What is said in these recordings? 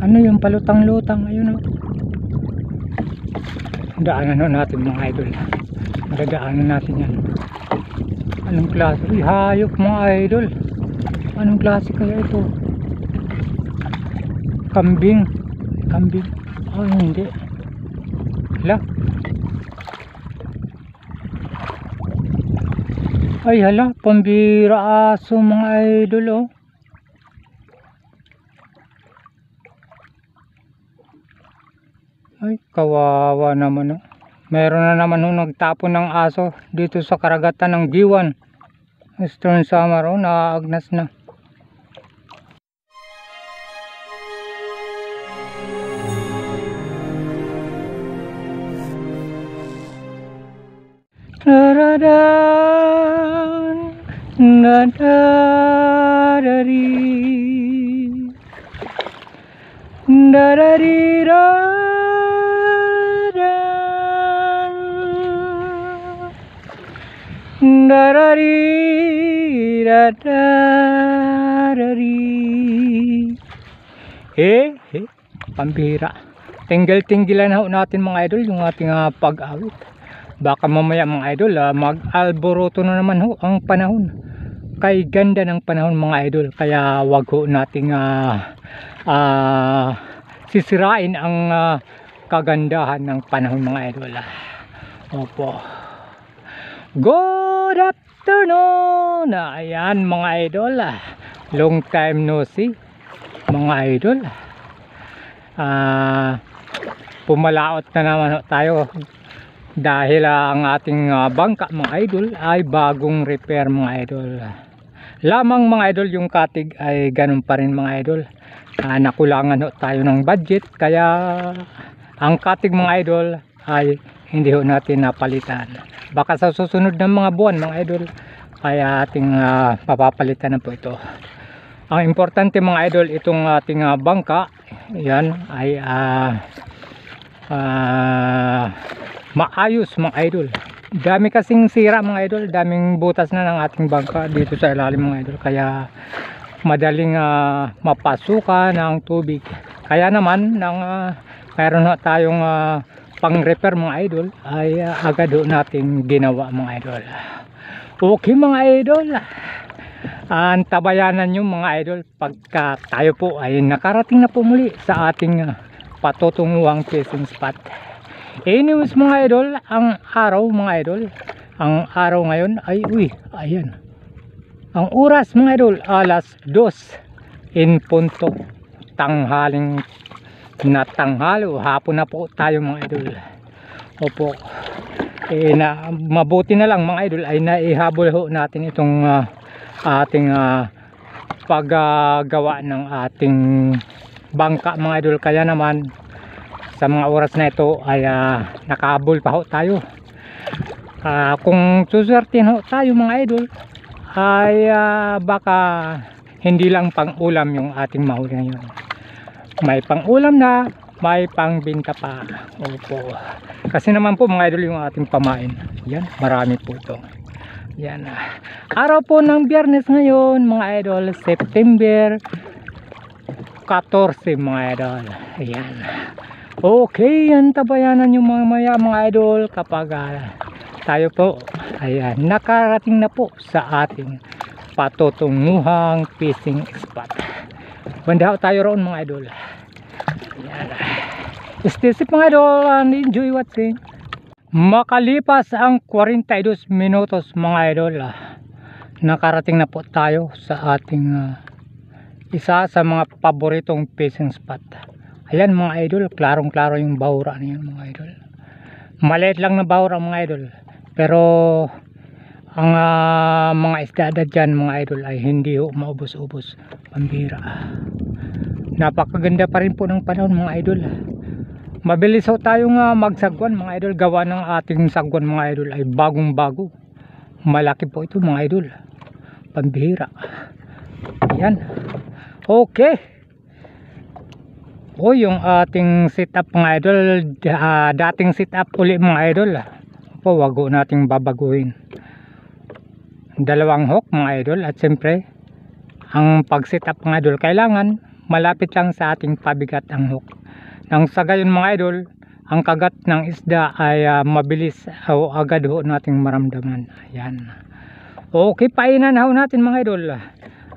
Ano yung palutang-lutang? Ayun o. Daanan natin mga idol. Madadaanan natin yan. Anong klase? Uy, hayop mga idol. Anong klase kaya ito? Kambing. Kambing. Oh, hindi. Hala. Ay hala, pambira aso mga idol oh. Ay, kawawa naman oh. Meron na naman oh, nagtapon ng aso dito sa karagatan ng Giwan, Eastern Samar oh, naagnas na. Daradan, dadadari, dadadiradan, dadadiri. Pambira. Tinggil-tinggilan ho natin mga idol yung ating pag-awit. Baka mamaya mga idol mag-alboroto na naman ho ang panahon. Kay ganda ng panahon mga idol. Kaya wag ho nating sisirain ang kagandahan ng panahon mga idol. Opo. Good afternoon. Ayan mga idol. Long time no see mga idol. Pumalaot na naman tayo. Dahil ang ating bangka mga idol ay bagong repair mga idol. Lamang mga idol yung katig ay ganun pa rin mga idol. Nakulangan ho tayo ng budget. Kaya ang katig mga idol ay hindi ho natin napalitan. Baka sa susunod ng mga buwan mga idol ay ating papapalitan na po ito. Ang importante mga idol itong ating bangka. Yan ay maayos mga idol. Dami kasing sira mga idol. Daming butas na ng ating bangka dito sa ilalim mga idol. Kaya madaling mapasukan ng tubig. Kaya naman mayroon na tayong pang repair mga idol ay agad natin ginawa mga idol. Okay mga idol. Antabayanan nyo mga idol pagka tayo po ay nakarating na po muli sa ating patutunguhang fishing spot. Anyways mga idol, ang araw mga idol, ang araw ngayon ay ayan. Ang oras mga idol, alas 2 in punto. Tanghaling na tanghali o hapon na po tayo mga idol. Opo. Mabuti na lang mga idol ay naihabol ho natin itong ating paggawa ng ating bangka mga idol. Kaya naman sa mga oras na ito ay nakahabol pa ho tayo. Kung suswertin ho tayo mga idol ay baka hindi lang pang ulam yung ating mahuli ngayon. May pang ulam na, may pang binta pa. Opo. Kasi naman po mga idol yung ating pamain. Yan, marami po ito. Yan. Araw po ng Biyernes ngayon mga idol, September 14 mga idol. Ayan. Okay, antabayanan yung mamaya mga idol kapag tayo po ayan, nakarating na po sa ating patutunguhang fishing spot. Banda tayo roon mga idol. Ayan. Stay safe mga idol and enjoy watching. Makalipas ang 42 minutos mga idol, nakarating na po tayo sa ating isa sa mga paboritong fishing spot. Ayan mga idol, klarong klaro yung bahura niyan mga idol. Maliit lang na bahura mga idol. Pero ang mga isda dyan mga idol ay hindi ho maubos-ubos. Pambira. Napakaganda pa rin po ng panahon mga idol. Mabilis ho tayong magsagwan mga idol. Gawa ng ating sagwan mga idol ay bagong bago. Malaki po ito mga idol. Pambira. Ayan. Okay. Yung ating setup mga idol, dating setup uli mga idol. Wag nating babaguhin. Dalawang hook mga idol at siyempre ang pag setup mga idol kailangan malapit lang sa ating pabigat ang hook. Nang sa gayon mga idol, ang kagat ng isda ay mabilis o agad ho nating maramdaman. Ayan. Okay, painan ho natin mga idol.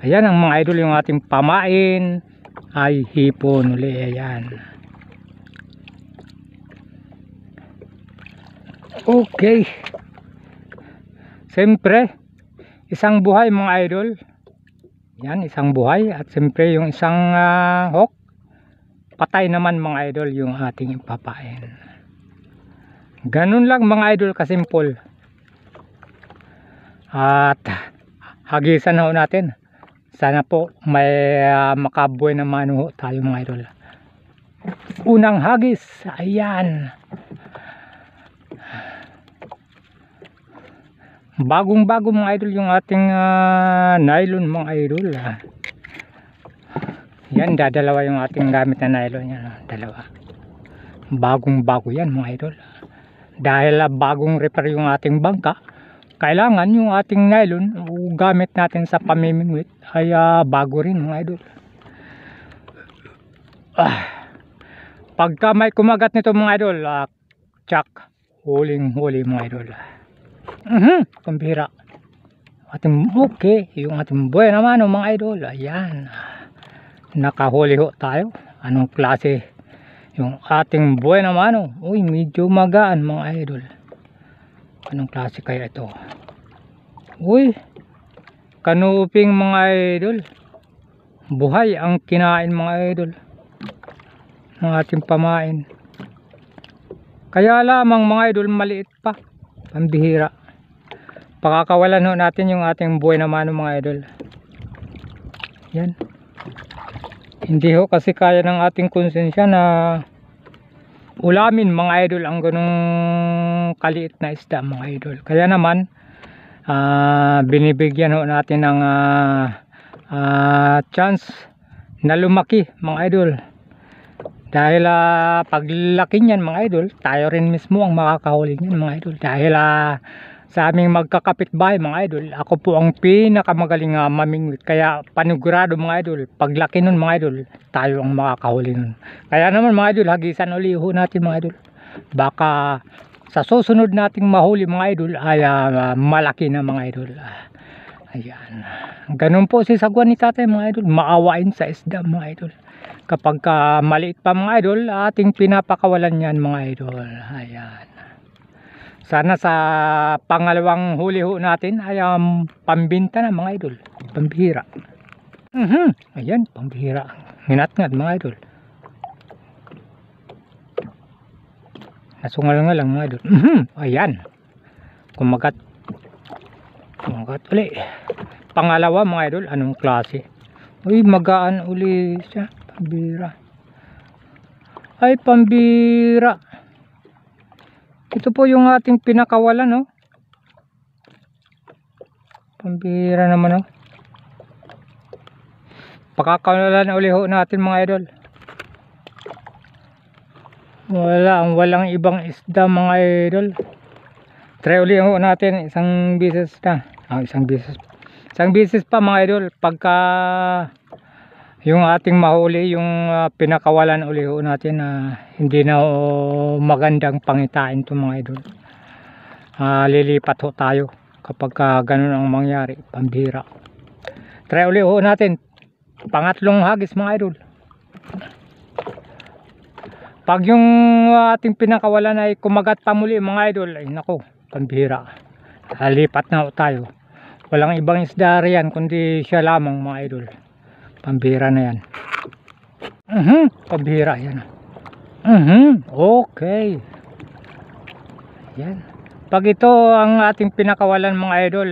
Ayan ang mga idol, yung ating pamain ay hipon uli. Ayan. Okay. Siyempre, isang buhay mga idol. Yan, isang buhay. At siyempre yung isang hook, patay naman mga idol yung ating ipapain. Ganun lang mga idol kasimple. At hagisan ho natin. Sana po may makabuhay na mano tayo mga idol. Unang hagis. Ayan. Bagong bago mga idol yung ating nylon mga idol. Yan, dadalawa yung ating gamit na nylon. Yan, dalawa. Bagong bago yan mga idol. Dahil bagong repair yung ating bangka, kailangan yung ating nylon gamit natin sa pamimingwit ay bago rin mga idol. Pagka may kumagat nito mga idol, tsak, huling huli mga idol. Pambihira. Ating okay, yung ating buhay naman mga idol. Ayan. Nakahuli ho tayo. Anong klase? Yung ating buhay naman. Uy, medyo magaan mga idol. Anong klase kaya ito? Uy, kanuping mga idol. Buhay ang kinain mga idol ng ating pamain. Kaya lamang mga idol, maliit pa. Pambihira. Pakakawalan ho natin yung ating buhay naman mga idol. Yan. Hindi ho kasi kaya ng ating konsensya na ulamin mga idol ang ganong kaliit na isda mga idol. Kaya naman binibigyan ho natin ng chance na lumaki mga idol. Dahil paglaki niyan mga idol, tayo rin mismo ang makakahuli niyan mga idol. Dahil sa aming magkakapitbahay mga idol, ako po ang pinakamagaling mamingwit. Kaya panigurado mga idol, paglaki nun mga idol, tayo ang makakahuli nun. Kaya naman mga idol, hagisan uli ho natin mga idol. Baka sa susunod nating mahuli mga idol ay malaki na mga idol. Ayan. Ganun po si sagwan ni tatay mga idol, maawain sa isda mga idol. Kapag maliit pa mga idol, ating pinapakawalan yan mga idol. Ayan. Sana sa pangalawang huli ho natin ay pambinta na mga idol. Pambihira. Ayan, pambihira. Hinat-ngat mga idol. Nasungal nga lang mga idol. Ayan. Kumagat. Kumagat uli. Pangalawa mga idol, anong klase? Uy, magaan uli siya. Pambihira. Ay, pambihira. Ito po yung ating pinakawalan, no? Pambihira naman, no? Pakakawalan uli ho natin mga idol. Walang ibang isda mga idol. Try uli ho natin isang bisis na. Isang bisis pa mga idol. Pagka yung ating mahuli, yung pinakawalan uli ho natin, hindi na magandang pangitain to mga idol. Lilipat ho tayo kapag ganun ang mangyari. Pambihira. Try uli ho natin pangatlong hagis mga idol. Pag yung ating pinakawalan ay kumagat pa muli mga idol, ay nako, pambihira. Lipat na ho tayo. Walang ibang isda riyan kundi siya lamang mga idol. Pambihira na yan. Pambihira yan. Okay. Yan. Pag ito ang ating pinakawalan mga idol,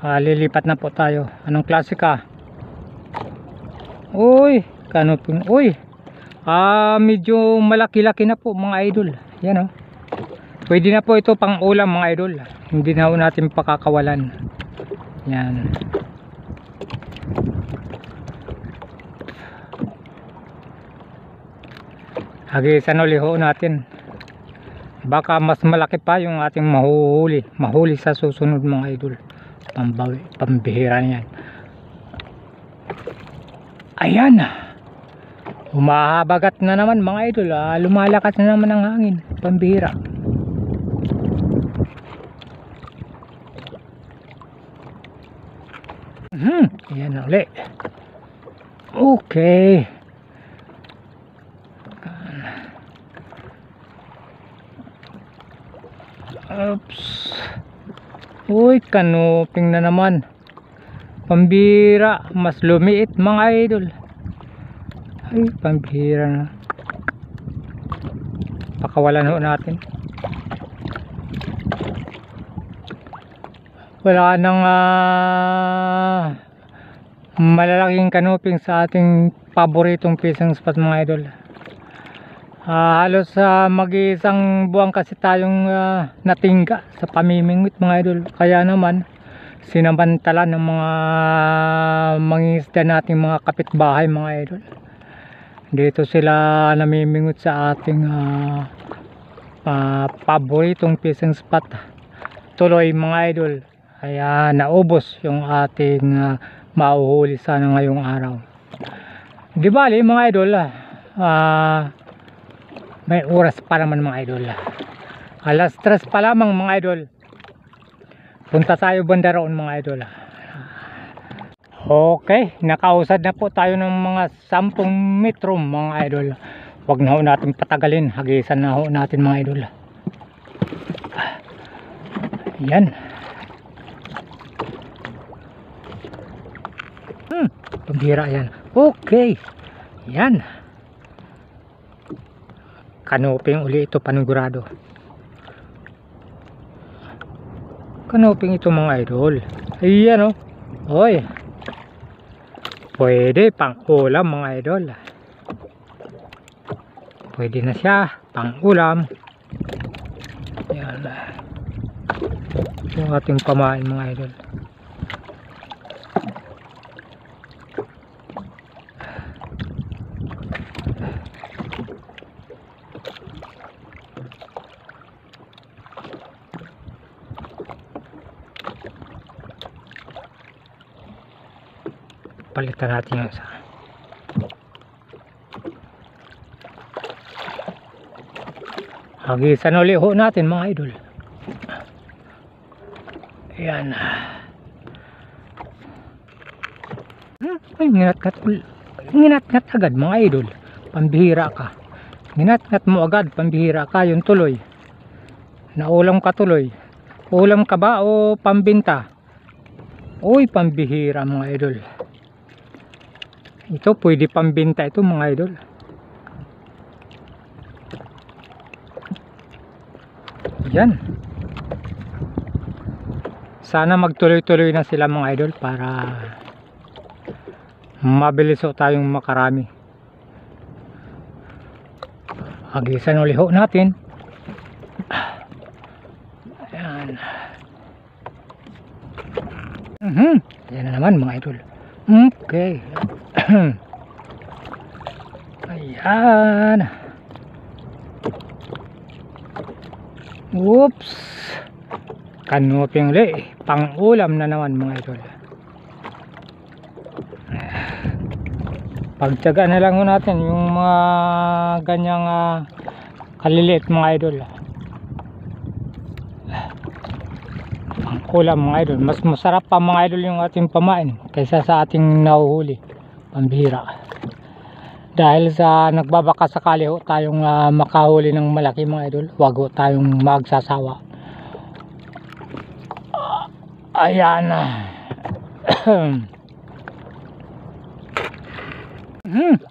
lilipat na po tayo. Anong klase ka? Uy, kanuping. Uy, medyo malaki-laki na po mga idol. Yan, oh. Pwede na po ito pang ulam mga idol. Hindi na po natin pakakawalan. Yan. Hagisan uli ho natin. Baka mas malaki pa yung ating mahuli sa susunod mga idol. Pambihira niyan. Ayan. Humahabagat na naman mga idol. Lumalakas na naman ang hangin. Pambihira. Ayan na ulit. Okay. Oops. Uy, kanuping na naman. Pambihira. Mas lumiit mga idol. Ay, pambihira na. Pakawalan ho natin. Wala nang malalaking kanuping sa ating paboritong fishing spot mga idol. Halos mag-iisang buwan kasi tayong natingga sa pamimingwit mga idol. Kaya naman sinamantala ng mga mangingisda nating mga kapitbahay mga idol. Dito sila namimingwit sa ating paboritong fishing spot, Tuloy mga idol. Kaya naubos yung ating mauhuli sana ngayong araw. Di bali mga idol, may oras pa naman mga idol. Alas 3 pa lamang mga idol. Punta tayo banda roon mga idol. Okay, nakausad na po tayo ng mga 10 metro mga idol. Huwag na ho natin patagalin. Hagisan na ho natin mga idol. Yan. Pambira yan. Okay. Yan. Kanuping uli ito panigurado. Kanuping ito mga idol. Ayan o. Oy. Pwede pang ulam mga idol. Pwede na siya pang ulam. Yan. Yung ating pamain mga idol. Palitan natin yung isa. Hagisan ulit ho natin mga idol. Ayan. Ay, nginat-ngat agad mga idol. Pambihira ka. Nginat-ngat mo agad, pambihira ka. Yung tuloy. Naulam ka tuloy. Ulam ka ba o pambinta? Uy, pambihira mga idol. Ito pwede pambinta ito mga idol. Yan. Sana magtuloy-tuloy na sila mga idol para mabilis ho tayong makarami. Hagisan ulit ho natin. Ayan. Yan na naman mga idol. Okay. Ayan. Oops. Kanuping ulit. Pang ulam na naman mga idol. Pagtyaga na lang natin yung mga ganyang kaliliit mga idol. Pang ulam mga idol. Mas masarap pa mga idol yung ating pamain kaysa sa ating nahuhuli. Pambihira. Dahil sa nagbabaka sakali ho tayong makahuli ng malaki mga idol, huwag ho tayong magsasawa. Ayan.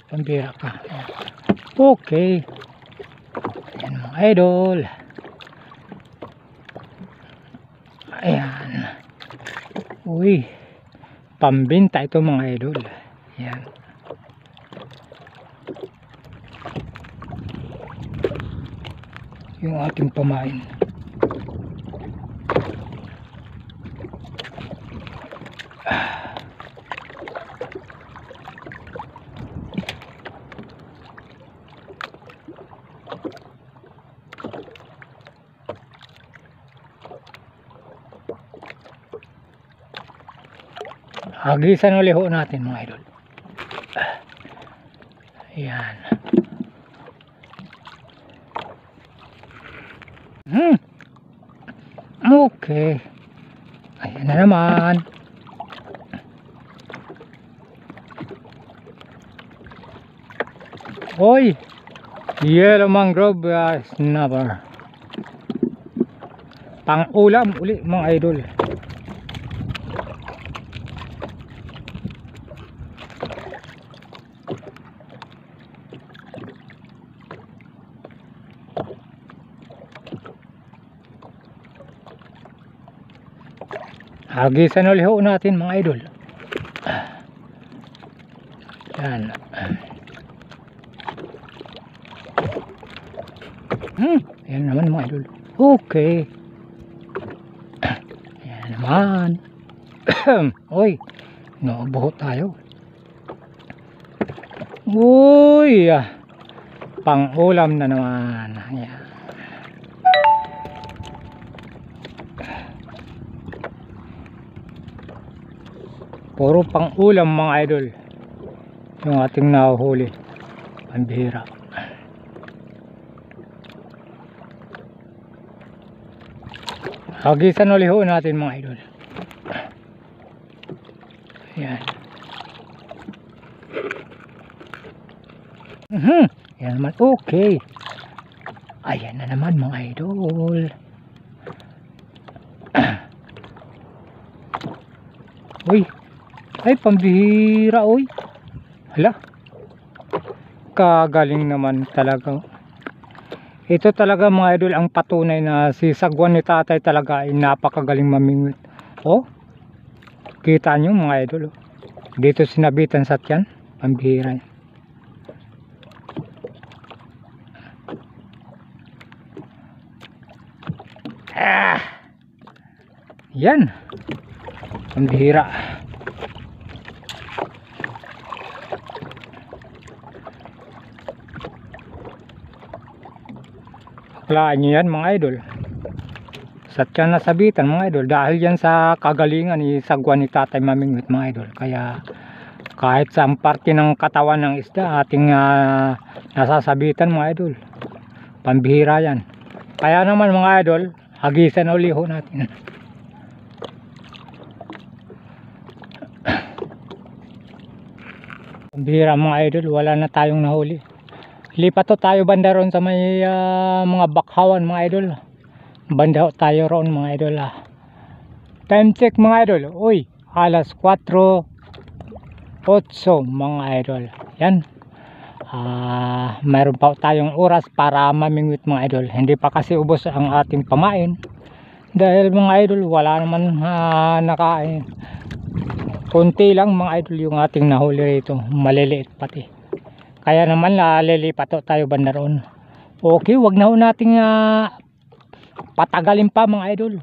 Pambira ka. Okay. Ayan mga idol. Ayan. Uy. Pambinta ito mga idol. Ayan. Yung ating pamain. Hagisan ulit ho natin mga idol. Ayan. Okay. Ayan na naman. Oy, yellow mangrove snapper. Pang ulam uli mga idol. Hagisan ulit ho natin mga idol. Yan. Yan naman mga idol. Okay. Yan naman. Uy, naubuho tayo. Uy, pang ulam na naman. Yan. Puro pang ulam mga idol yung ating nahuhuli. Pambihira. Hagisan ulit ho natin mga idol. Ayan. Yan naman. Okay. Ayan na naman mga idol. Uy, ay pambihira uy. Hala, kagaling naman talaga. Ito talaga mga idol ang patunay na si sagwan ni tatay talaga ay napakagaling mamingwit. Oh, kita nyo mga idol, oh. Dito sinabitan sa tiyan. Pambihira. Yan, pambihira. Aklaan nyo yan mga idol, sa tiyan nasabitan mga idol, dahil yan sa kagalingan ni sagwan ni tatay mamingwit mga idol. Kaya kahit sa parte ng katawan ng isda ating nasasabitan mga idol, pambihira yan. Kaya naman mga idol, hagisan ulit ho natin. Pambihira mga idol, wala na tayong nahuli. Lipat to tayo banda ron sa may mga bakhawan mga idol. Banda tayo ron mga idol. Time check mga idol. Uy, alas 4:08 mga idol. Yan. Mayroon pa tayong oras para mamingwit mga idol. Hindi pa kasi ubos ang ating pamain. Dahil mga idol, wala naman nakain. Kunti lang mga idol yung ating nahuli rito. Maliliit pati. Kaya naman lilipat tayo banda roon. Okay, wag na ho nating patagalin pa mga idol.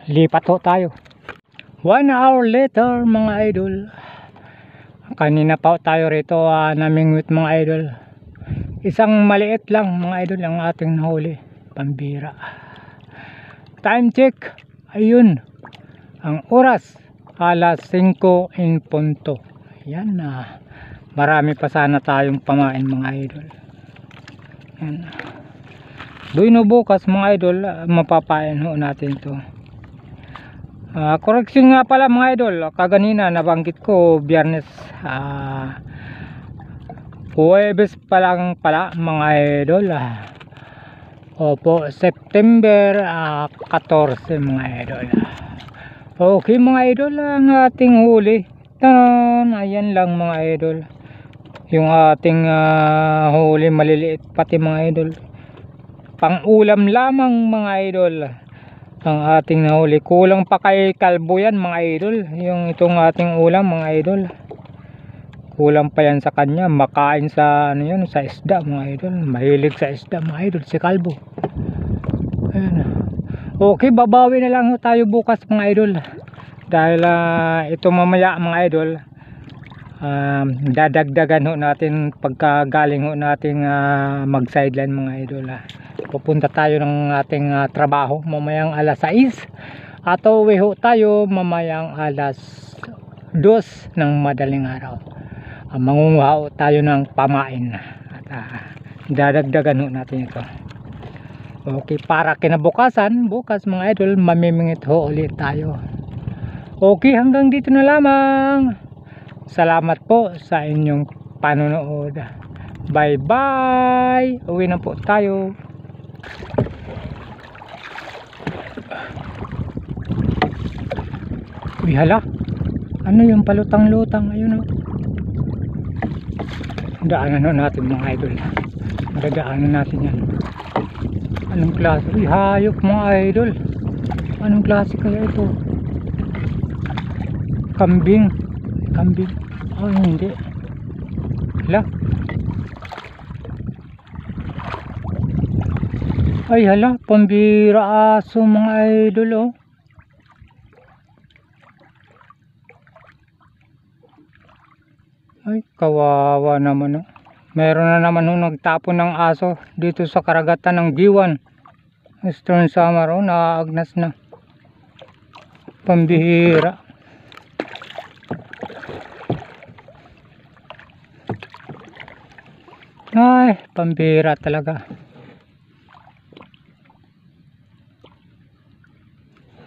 Lipat ho tayo. 1 hour later mga idol. Kanina pa tayo rito namingwit mga idol. Isang maliit lang mga idol ang ating nahuli. Pambira. Time check. Ayun. Ang oras alas 5 in punto. Yan na. Marami pa sana tayong pamain mga idol. Yan. Doon no bukas mga idol, mapapain ho natin to. Correction nga pala mga idol, kaganina nabanggit ko Biyernes, Huwebes pa lang pala mga idol. Opo, September 14 mga idol. Okay mga idol, ang ating huli. Ayan lang mga idol. Yung ating huli maliliit pati mga idol. Pang ulam lamang mga idol ang ating nahuli. Kulang pa kay kalbo yan mga idol. Yung itong ating ulam mga idol. Kulang pa yan sa kanya. Makain sa ano yun, sa isda mga idol. Mahilig sa isda mga idol si kalbo. Ayan. Okay, babawi na lang tayo bukas mga idol. Dahil ito mamaya mga idol, dadagdagan ho natin pagka galing ho nating mag sideline mga idol. Pupunta tayo ng ating trabaho mamayang alas 6 at uwi ho tayo mamayang alas 2 ng madaling araw. mangunguha tayo ng pamain at dadagdagan natin ito. Okay, para kinabukasan, bukas mga idol, mamimingit ho ulit tayo. Okay, hanggang dito na lamang. Salamat po sa inyong panonood. Bye bye. Uwi na po tayo. Uy, hala. Ano yung palutang-lutang? Ayun o. Daanan natin mga idol. Madadaanan natin yan. Anong klase? Uy, hayop mga idol. Anong klase kaya ito? Kambing. Kambing. Oh, hindi. Hala. Ay, hala. Pambira aso mga idol oh. Ay, kawawa naman oh. Meron na naman nagtapon ng aso dito sa karagatan ng Giwan, Eastern Samar oh, naagnas na. Pambihira. Ay, pambihira talaga.